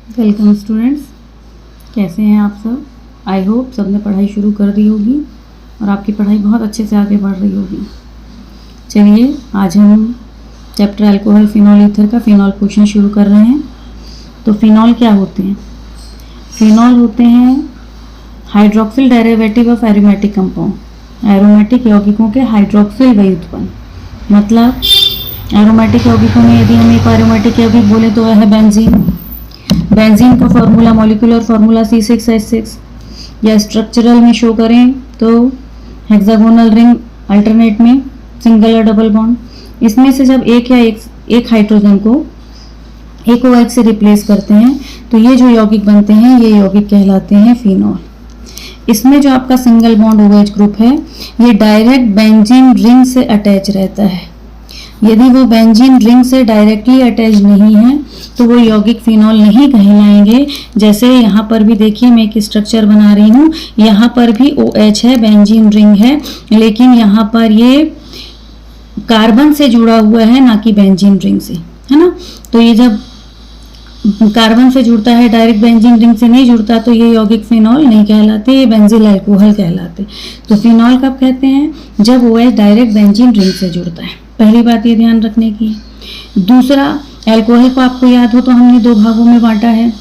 Welcome students, कैसे हैं आप सब। आई होप सबने पढ़ाई शुरू कर दी होगी और आपकी पढ़ाई बहुत अच्छे से आगे बढ़ रही होगी। चलिए आज हम चैप्टर अल्कोहल फिनॉल ईथर का फिनॉल क्वेश्चन शुरू कर रहे हैं। तो फिनॉल क्या होते हैं? फिनॉल होते हैं hydroxyl derivative of aromatic compound. Aromatic यौगिकों के हाइड्रोक्सिल व्युत्पन्न, मतलब एरोमेटिक यौगिकों में यदि हम एक एरोमेटिक यौगिक बोले तो वह है बेंजीन। बेंजीन का फॉर्मूला, मॉलिक्यूलर फॉर्मूला C6H6, या स्ट्रक्चरल में शो करें तो हेक्सागोनल रिंग, अल्टरनेट में सिंगल और डबल बॉन्ड। इसमें से जब एक हाइड्रोजन को एक OH से रिप्लेस करते हैं तो ये जो यौगिक बनते हैं ये यौगिक कहलाते हैं फिनॉल। इसमें जो आपका सिंगल बॉन्ड OH ग्रुप है ये डायरेक्ट बेंजीन रिंग से अटैच रहता है। यदि वो बेंजीन रिंग से डायरेक्टली अटैच नहीं है तो वो यौगिक फिनॉल नहीं कहलाएंगे। जैसे यहाँ पर भी देखिए, मैं एक स्ट्रक्चर बना रही हूँ, यहाँ पर भी OH है, बेंजीन रिंग है, लेकिन यहाँ पर ये कार्बन से जुड़ा हुआ है, ना कि बेंजीन रिंग से, है ना। तो ये जब कार्बन से जुड़ता है, डायरेक्ट बेंजीन रिंग से नहीं जुड़ता, तो ये यौगिक फिनॉल नहीं कहलाते, ये बेंजील अल्कोहल कहलाते। तो फिनॉल कब कहते हैं? जब OH डायरेक्ट बेंजीन रिंग से जुड़ता है। पहली बात ये ध्यान रखने की। दूसरा, अल्कोहल को आपको याद हो तो हमने दो भागों में बांटा है।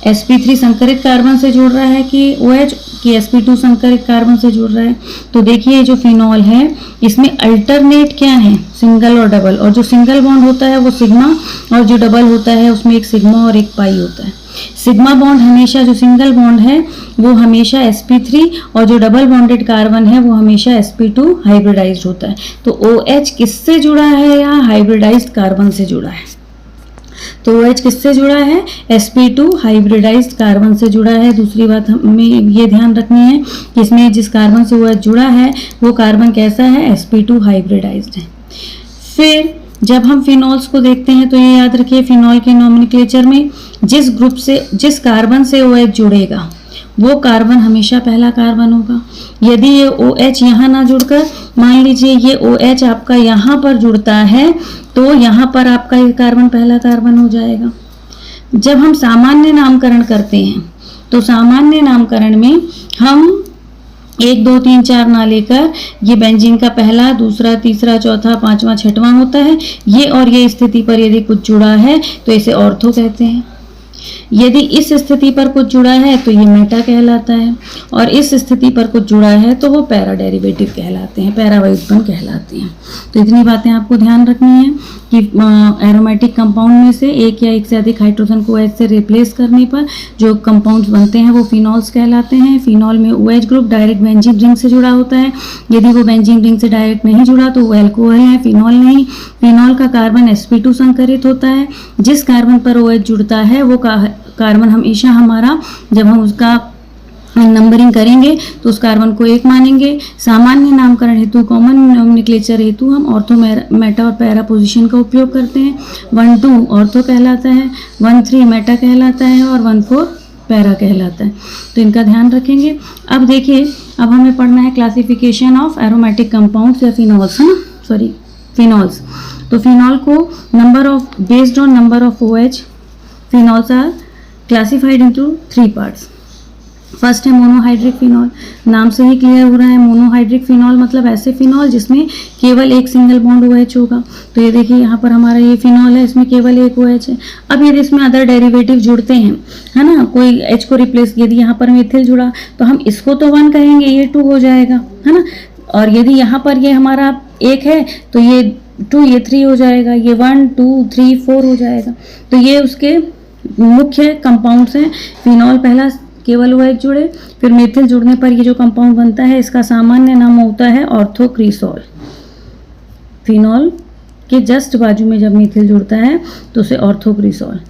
sp3 संकरित कार्बन से जुड़ रहा है कि OH, कि sp2 संकरित कार्बन से जुड़ रहा है। तो देखिए जो फिनॉल है इसमें अल्टरनेट क्या है? सिंगल और डबल। और जो सिंगल बॉन्ड होता है वो सिग्मा, और जो डबल होता है उसमें एक सिग्मा और एक पाई होता है। सिग्मा बॉन्ड हमेशा, जो सिंगल बॉन्ड है वो हमेशा sp3, और जो डबल बॉन्डेड कार्बन है वो हमेशा sp2 हाइब्रिडाइज्ड होता है। तो OH किससे जुड़ा है? यहाँ हाइब्रिडाइज्ड कार्बन से जुड़ा है। तो OH किससे जुड़ा है? sp2 हाइब्रिडाइज्ड कार्बन से जुड़ा है। दूसरी बात हमें ये ध्यान रखनी है कि इसमें जिस कार्बन से OH जुड़ा है वो कार्बन कैसा है? sp2 हाइब्रिडाइज्ड है। फिर जब हम फिनॉल्स को देखते हैं तो ये याद रखिए, फिनॉल के नॉमेनक्लेचर में जिस ग्रुप से, जिस कार्बन से OH जुड़ेगा वो कार्बन हमेशा पहला कार्बन होगा। यदि ये OH यहाँ ना जुड़कर, मान लीजिए ये OH आपका यहाँ पर जुड़ता है तो यहाँ पर आपका ये कार्बन पहला कार्बन हो जाएगा। जब हम सामान्य नामकरण करते हैं तो सामान्य नामकरण में हम 1 2 3 4 ना लेकर ये बेंजीन का पहला, दूसरा, तीसरा, चौथा, पांचवा, छठवां होता है। ये और ये स्थिति पर यदि कुछ जुड़ा है तो इसे ऑर्थो कहते हैं। यदि इस स्थिति पर कुछ जुड़ा है तो ये मेटा कहलाता है, और इस स्थिति पर कुछ जुड़ा है तो वो पैरा डेरिवेटिव कहलाते हैं, पैरा व्युत्पन्न कहलाते हैं। तो इतनी बातें आपको ध्यान रखनी है कि एरोमेटिक कंपाउंड में से एक या एक से अधिक हाइड्रोजन को OH से रिप्लेस करने पर जो कंपाउंड्स बनते हैं वो फिनॉल्स कहलाते हैं। फिनॉल में OH group direct benzene ring से जुड़ा होता है। यदि वो बेंजीन रिंग से डायरेक्ट नहीं जुड़ा तो वो अल्कोहल है, फिनॉल नहीं। फिनॉल का कार्बन sp2 संकरित होता है। जिस कार्बन पर OH जुड़ता है वो कार्बन हमेशा हमारा, जब हम उसका नंबरिंग करेंगे तो उस कार्बन को 1 मानेंगे। सामान्य नामकरण हेतु, कॉमन नॉमेनक्लेचर हेतु हम ऑर्थो, मेटा और पैरा पोजीशन का उपयोग करते हैं। 1 2 ऑर्थो कहलाता है, 1 3 मेटा कहलाता है, और 1 4 पैरा कहलाता है। तो इनका ध्यान रखेंगे। अब देखिए, अब हमें पढ़ना है क्लासिफिकेशन ऑफ एरोमेटिक कंपाउंड्स या फिनॉल्स, है ना, सॉरी फिनॉल्स। तो फिनॉल को number of, based on number of OH, phenols are classified into 3 parts. First है मोनोहाइड्रिक फिनॉल। नाम से ही क्लियर हो रहा है, मोनोहाइड्रिक फिनॉल मतलब ऐसे फिनॉल जिसमें केवल एक सिंगल बॉन्ड OH होगा। तो ये देखिए यहाँ पर हमारा ये फिनॉल है, इसमें केवल एक OH है। अब यदि इसमें अदर डेरिवेटिव जुड़ते हैं, है ना, कोई H को रिप्लेस, यदि यहाँ पर मिथिल जुड़ा तो हम इसको तो 1 कहेंगे, ये 2 हो जाएगा, है ना। और यदि यहाँ पर ये हमारा 1 है तो ये 2, ये 3 हो जाएगा, ये 1 2 3 4 हो जाएगा। तो ये उसके मुख्य कंपाउंड्स हैं। फिनॉल पहला केवल OH जुड़े, फिर मेथिल जुड़ने पर ये जो कंपाउंड बनता है इसका सामान्य नाम होता है ऑर्थोक्रिसॉल। फिनॉल के जस्ट बाजू में जब मेथिल जुड़ता है तो उसे ऑर्थोक्रिसॉल।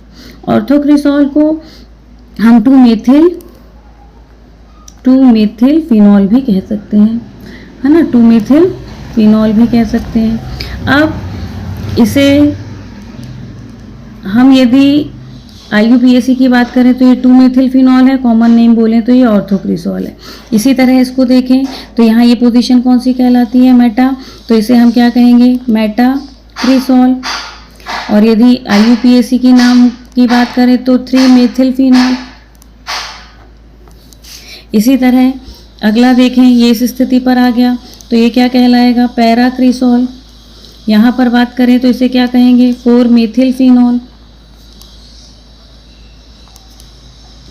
ऑर्थोक्रिसॉल को हम 2 मेथिल फिनॉल भी कह सकते हैं, है ना, 2 मेथिल फिनॉल भी कह सकते हैं। अब इसे हम यदि IUPAC की बात करें तो ये 2 मेथिल फिनॉल है, कॉमन नेम बोलें तो ये ऑर्थोक्रिसॉल है। इसी तरह इसको देखें तो यहाँ ये पोजीशन कौन सी कहलाती है? मेटा। तो इसे हम क्या कहेंगे? मेटा क्रिसॉल। और यदि IUPAC की नाम की बात करें तो 3 मेथिल फिनॉल। इसी तरह अगला देखें, ये इस स्थिति पर आ गया तो ये क्या कहलाएगा, पैराक्रिसॉल। यहाँ पर बात करें तो इसे क्या कहेंगे, 4 मेथिल फिनॉल।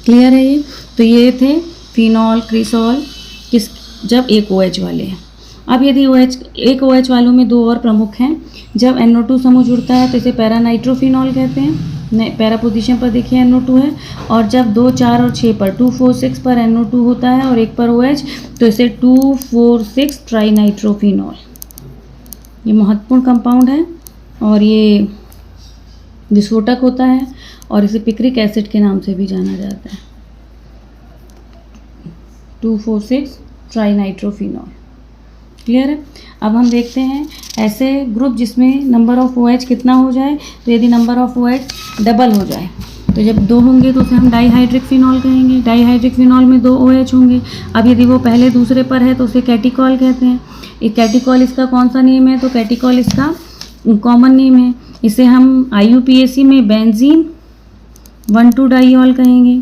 क्लियर है ये? तो ये थे फिनॉल, क्रिसॉल किस, जब एक OH वाले हैं। अब यदि एक OH वालों में दो और प्रमुख हैं, जब NO2 समूह जुड़ता है तो इसे पैरानाइट्रोफिनॉल कहते हैं। पैरा पोजीशन पर देखिए NO2 है, और जब 2, 4 और 6 पर 2, 4, 6 पर NO2 होता है और एक पर OH, तो इसे 2, 4, 6 ट्राइनाइट्रोफिनॉल। ये महत्वपूर्ण कंपाउंड है और ये विस्फोटक होता है और इसे पिक्रिक एसिड के नाम से भी जाना जाता है। 2, 4, 6 ट्राइनाइट्रोफिनॉल। क्लियर है? अब हम देखते हैं ऐसे ग्रुप जिसमें नंबर ऑफ OH कितना हो जाए। तो यदि नंबर ऑफ OH डबल हो जाए, तो जब 2 होंगे तो उसे हम डाईहाइड्रिक फिनॉल कहेंगे। डाईहाइड्रिक फिनॉल में 2 OH होंगे। अब यदि वो पहले दूसरे पर है तो उसे कैटिकॉल कहते हैं। ये कैटिकॉल इसका कौन सा नेम है, तो कैटिकॉल इसका कॉमन नेम है। इसे हम IUPAC में बेंजीन 1,2 डाइऑल कहेंगे।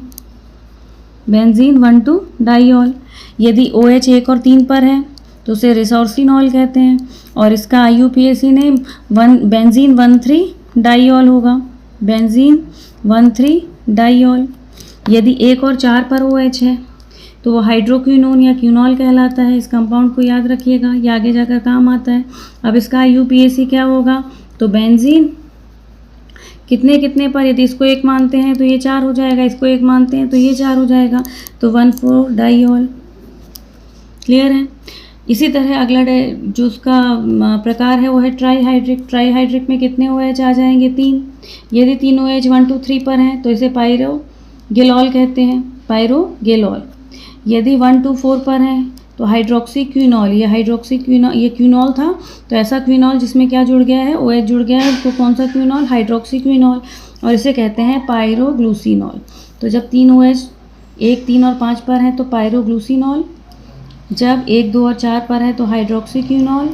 Benzene 1,2 diol. यदि OH 1 और 3 पर है तो उसे रिसोर्सिनॉल कहते हैं, और इसका IUPAC ने बेंजीन 1,3 डाइऑल होगा। Benzene 1,3 diol. यदि 1 और 4 पर OH है तो वो हाइड्रोक्विनोन या क्विनॉल कहलाता है। इस कंपाउंड को याद रखिएगा, ये आगे जाकर काम आता है। अब इसका IUPAC क्या होगा, तो बेंजीन कितने कितने पर, यदि इसको 1 मानते हैं तो ये 4 हो जाएगा, इसको 1 मानते हैं तो ये 4 हो जाएगा, तो 1,4 डाइऑल। क्लियर है? इसी तरह अगला जो उसका प्रकार है वो है ट्राईहाइड्रिक। ट्राईहाइड्रिक में कितने OH आ जाएंगे, 3। यदि 3 OH 1, 2, 3 पर हैं तो इसे पायरोगेलॉल कहते हैं। पायरोगेलॉल। यदि 1, 2, 4 पर हैं तो हाइड्रोक्सीक्विनॉल। ये क्विनॉल था, तो ऐसा क्विनॉल जिसमें क्या जुड़ गया है, OH जुड़ गया है, उसको कौन सा क्विनॉल, हाइड्रोक्सीक्विनॉल, और इसे कहते हैं पायरोग्लूसिनॉल। तो जब 3 OH 1, 3 और 5 पर हैं तो पायरोग्लूसिनॉल, जब 1, 2 और 4 पर है तो हाइड्रोक्सीक्विनॉल,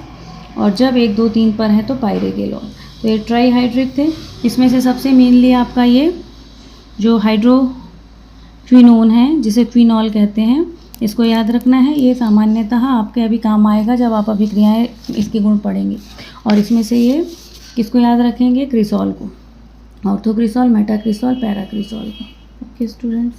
और जब 1, 2, 3 पर है तो पायरोगेलॉल। तो ये ट्राईहाइड्रिक थे। इसमें से सबसे मेनली आपका ये जो हाइड्रोक्विनोन है, जिसे क्विनॉल कहते हैं, इसको याद रखना है। ये सामान्यतः आपके अभी काम आएगा जब आप अभिक्रियाएँ इसके गुण पढ़ेंगे। और इसमें से ये किसको याद रखेंगे, क्रिसॉल को, ऑर्थोक्रिसॉल, मेटाक्रिसॉल, पैराक्रिसॉल को। Okay students.